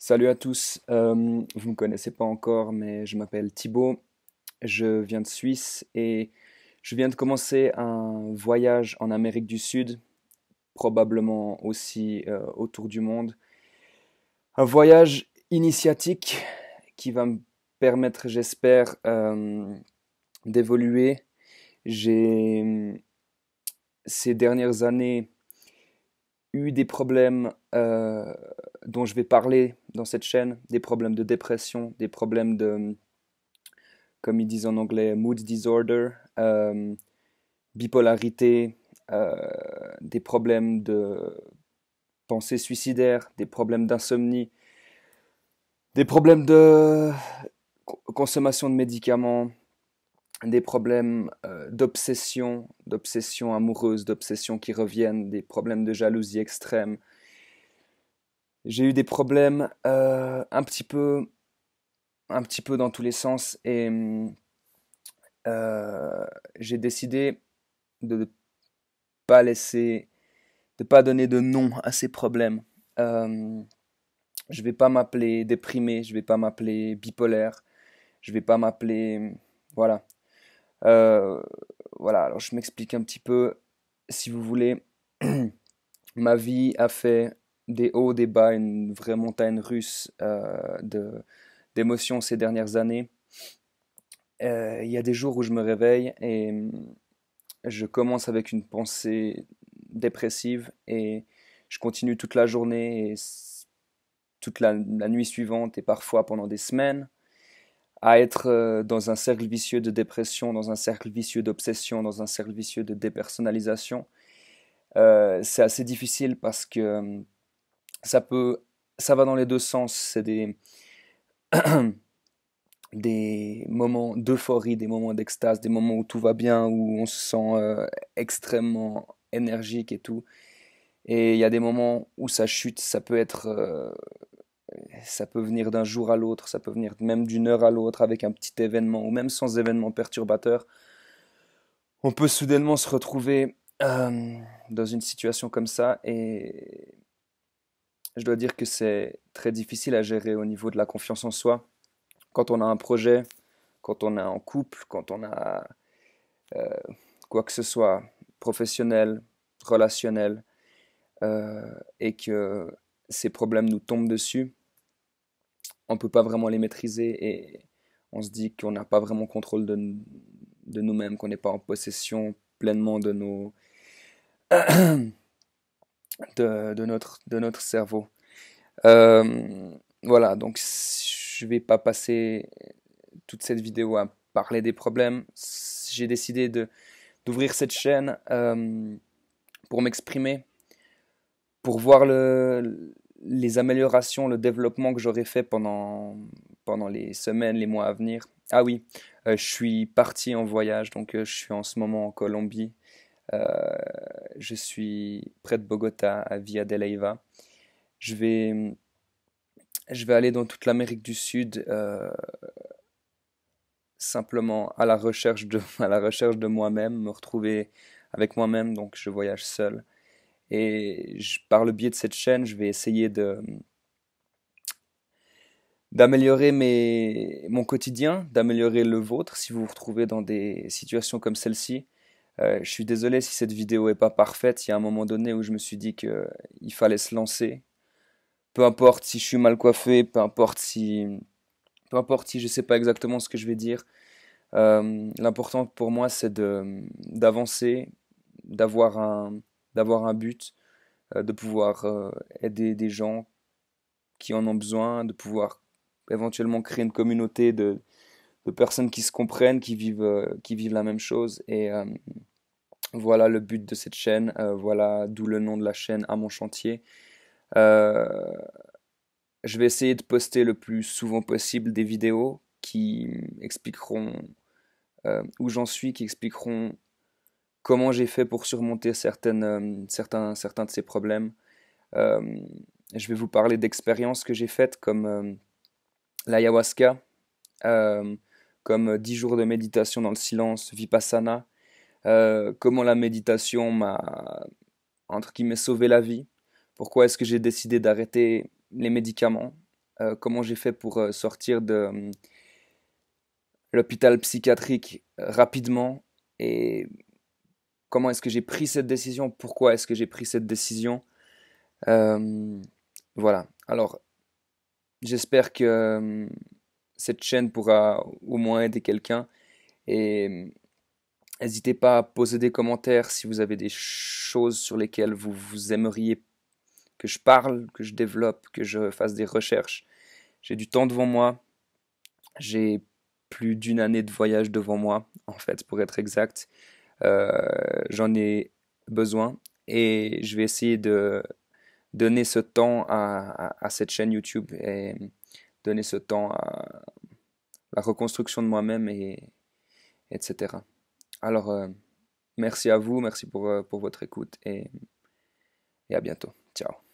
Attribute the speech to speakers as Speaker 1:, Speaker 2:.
Speaker 1: Salut à tous, vous ne me connaissez pas encore, mais je m'appelle Thibaut, je viens de Suisse et je viens de commencer un voyage en Amérique du Sud, probablement aussi autour du monde. Un voyage initiatique qui va me permettre, j'espère, d'évoluer. J'ai ces dernières années eu des problèmes dont je vais parler dans cette chaîne, des problèmes de dépression, des problèmes de comme ils disent en anglais, mood disorder, bipolarité, euh, des problèmes de pensée suicidaire, des problèmes d'insomnie, des problèmes de consommation de médicaments, des problèmes d'obsession amoureuse, d'obsession qui reviennent, des problèmes de jalousie extrême. J'ai eu des problèmes un petit peu dans tous les sens et j'ai décidé de ne pas laisser de pas donner de nom à ces problèmes. Euh, je vais pas m'appeler déprimé, je vais pas m'appeler bipolaire, je vais pas m'appeler voilà. Euh, voilà, alors je m'explique un petit peu si vous voulez. Ma vie a fait des hauts, des bas, une vraie montagne russe d'émotions ces dernières années. Il y a des jours où je me réveille et je commence avec une pensée dépressive et je continue toute la journée et toute la nuit suivante et parfois pendant des semaines à être dans un cercle vicieux de dépression, dans un cercle vicieux d'obsession, dans un cercle vicieux de dépersonnalisation. C'est assez difficile parce que ça peut, ça va dans les deux sens. C'est des moments d'euphorie, des moments d'extase, des moments où tout va bien, où on se sent extrêmement énergique et tout. Et il y a des moments où ça chute, ça peut venir d'un jour à l'autre, ça peut venir même d'une heure à l'autre avec un petit événement ou même sans événement perturbateur. On peut soudainement se retrouver dans une situation comme ça et je dois dire que c'est très difficile à gérer au niveau de la confiance en soi. Quand on a un projet, quand on est en couple, quand on a euh, quoi que ce soit, professionnel, relationnel, et que ces problèmes nous tombent dessus, on peut pas vraiment les maîtriser et on se dit qu'on n'a pas vraiment contrôle de nous-mêmes, qu'on n'est pas en possession pleinement de de notre cerveau. Voilà, donc je vais pas passer toute cette vidéo à parler des problèmes. J'ai décidé d'ouvrir cette chaîne pour m'exprimer, pour voir les améliorations, le développement que j'aurais fait pendant les semaines, les mois à venir. Ah oui, je suis parti en voyage, donc je suis en ce moment en Colombie. Euh, je suis près de Bogota, à Villa de Leyva. Je vais, je vais aller dans toute l'Amérique du Sud, simplement à la recherche de moi-même, me retrouver avec moi-même, donc je voyage seul. Et par le biais de cette chaîne, je vais essayer d'améliorer mon quotidien, d'améliorer le vôtre si vous vous retrouvez dans des situations comme celle-ci. Je suis désolé si cette vidéo est pas parfaite. Il y a un moment donné où je me suis dit que il fallait se lancer. Peu importe si je suis mal coiffé, peu importe si je sais pas exactement ce que je vais dire. L'important pour moi, c'est d'avancer, d'avoir d'avoir un but, de pouvoir aider des gens qui en ont besoin, de pouvoir éventuellement créer une communauté de personnes qui se comprennent, qui vivent la même chose. Et voilà le but de cette chaîne, voilà d'où le nom de la chaîne à mon chantier. Euh, je vais essayer de poster le plus souvent possible des vidéos qui expliqueront où j'en suis, qui expliqueront comment j'ai fait pour surmonter certains de ces problèmes. Euh, je vais vous parler d'expériences que j'ai faites comme l'ayahuasca, euh, comme 10 jours de méditation dans le silence, Vipassana, comment la méditation m'a, entre guillemets, sauvé la vie, pourquoi est-ce que j'ai décidé d'arrêter les médicaments, comment j'ai fait pour sortir de l'hôpital psychiatrique rapidement et comment est-ce que j'ai pris cette décision, pourquoi est-ce que j'ai pris cette décision. Euh, voilà. Alors, j'espère que cette chaîne pourra au moins aider quelqu'un et n'hésitez pas à poser des commentaires si vous avez des choses sur lesquelles vous aimeriez que je parle, que je développe, que je fasse des recherches. J'ai du temps devant moi. J'ai plus d'une année de voyage devant moi, en fait, pour être exact. Euh, J'en ai besoin et je vais essayer de donner ce temps à cette chaîne YouTube et donner ce temps à la reconstruction de moi-même et etc. Alors, merci à vous, merci pour votre écoute et à bientôt. Ciao.